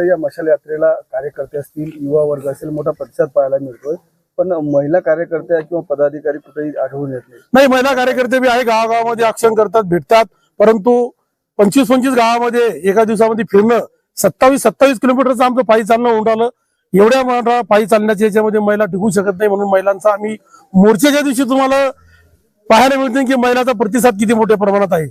आता या मशाल यात्रेला कार्यकर्ते असतील, युवा वर्ग असेल, मोठा प्रतिसाद पाहायला मिळतोय, पण महिला कार्यकर्त्या किंवा पदाधिकारी कुठेही आढळून येत नाही, महिला कार्यकर्ते बी आहे, गावागावामध्ये ऍक्शन करतात, भेटतात. परंतु 25-25 गावामध्ये एका दिवसामध्ये फिरणं, 27 किलोमीटरचं आमचं पायी चालणं होऊन राहिलं. एवढ्या मोठा पायी चालण्याच्या याच्यामध्ये महिला टिकू शकत नाही, म्हणून महिलांचा आम्ही मोर्चाच्या दिवशी तुम्हाला पाहायला मिळते की महिलांचा प्रतिसाद किती मोठ्या प्रमाणात आहे.